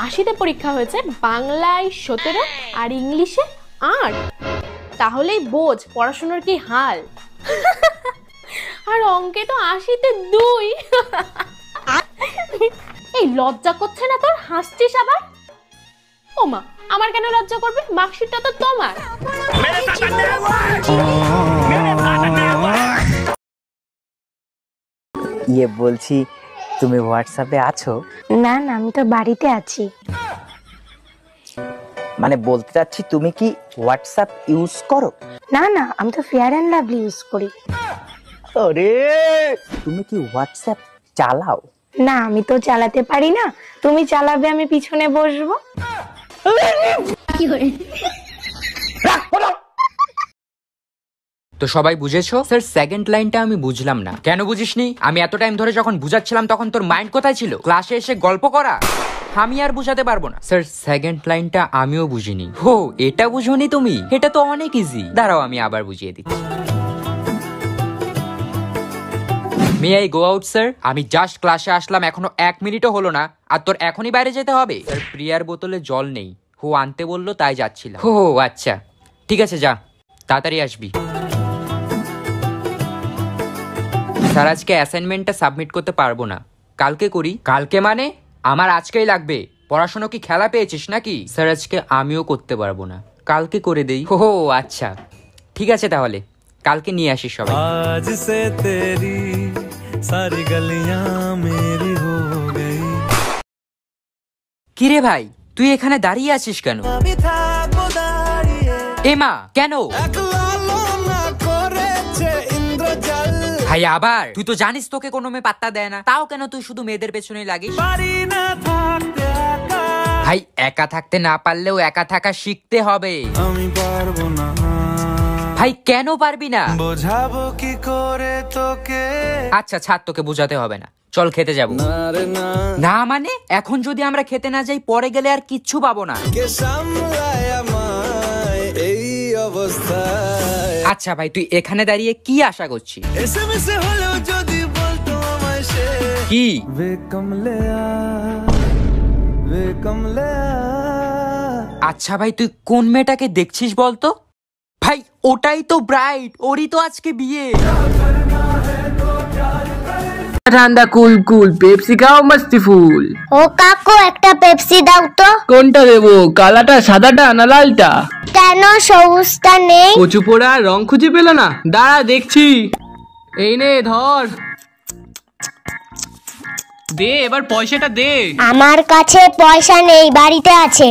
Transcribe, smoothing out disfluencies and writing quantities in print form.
80-তে পরীক্ষা হয়েছে, বাংলায় 17 আর ইংলিশে 8। তাহলেই বোঝ পড়াশোনার কি হাল। আর অঙ্কে তো 80-তে 2। এই লজ্জা করছে না তোর? হাসছিস আবার? ও মা, আমার কেন লজ্জা করবে? মার্কশিটটা তো তোমার। বলছি তুমি হোয়াটসঅ্যাপে আছো? না না, আমি তো বাড়িতে আছি। মানে বলতে চাচ্ছি তুমি কি হোয়াটসঅ্যাপ ইউজ করো? না না, আমি তো ফেয়ার অ্যান্ড লাভলি ইউজ করি। আরে তুমি কি হোয়াটসঅ্যাপ চালাও? না, আমি তো চালাতে পারি না। তুমি চালাবে, আমি পিছনে বসবো। তো সবাই বুঝেছো? স্যার সেকেন্ড লাইনটা আমি বুঝলাম না। কেন বুঝিসনি? আমি এত টাইম ধরে যখন বুঝাচ্ছিলাম তখন তোর মাইন্ড কোথায় ছিল? ক্লাসে এসে গল্প করা? আমি আর বুঝাতে পারবো না। স্যার সেকেন্ড লাইনটা আমিও বুঝিনি। হো, এটা বুঝোনি তুমি? এটা তো অনেক ইজি। দাঁড়াও আমি আবার বুঝিয়ে দিচ্ছি। May I go out sir? আমি জাস্ট ক্লাসে আসলাম, এখনো 1 মিনিটও হলো না আর তোর এখনই বাইরে যেতে হবে? স্যার প্রিয়ার বোতলে জল নেই, হো আনতে বললো তাই যাচ্ছিলাম। হো আচ্ছা ঠিক আছে, যা তাড়াতাড়ি আসবি। স্যার আজকে অ্যাসাইনমেন্টটা সাবমিট করতে পারবো না, কালকে করি। কালকে মানে? আমার আজকেই লাগবে। পড়াশোনা কি খেলা পেয়েছিস নাকি? স্যার আজকে আমিও করতে পারবো না, কালকে করে দেই। হো আচ্ছা ঠিক আছে, তাহলে কালকে নিয়ে আসিস সবাই। আজ সে তেরি সারি গলিয়াঁ মেরি হো গই। কিরে ভাই, তুই এখানে দাঁড়িয়ে আছিস কেন? আমি থাকবো দাঁড়িয়ে। এমা কেন? ভাই আবার? তুই তো জানিস তোকে কোনো মেয়ে পাত্তা দেয় না, তাও কেন তুই শুধু মেয়েদের পেছনেই লাগিস? ভাই একা থাকতে না পারলেও একা থাকা শিখতে হবে। আমি পারবো না। ভাই কেন পারবি না? বোঝাবো কি করে তোকে? আচ্ছা ছাড়, তোকে বোঝাতে হবে না, চল খেতে যাবো। না মানে এখন যদি আমরা খেতে না যাই পরে গেলে আর কিচ্ছু পাবো না। আচ্ছা ভাই তুই এখানে দাঁড়িয়ে কি আশা করছিস? কি? আচ্ছা ভাই তুই কোন মেয়েটাকে দেখছিস বলতো? ভাই ওটাই তো ব্রাইট, ওরই তো আজকে বিয়ে। ঠান্ডা কুল কুল পেপসি খাও মস্তি ফুল। ও কাকু, একটা পেপসি দাও তো। কোনটা দেবো, কালাটা সাদাটা না লালটা? কেন সবুজটা নেই? কচু পোড়া রং খুঁজে পেল না, দাঁড়া দেখছি। এই নে ধর, দে এবার পয়সাটা দে। আমার কাছে পয়সা নেই, বাড়িতে আছে।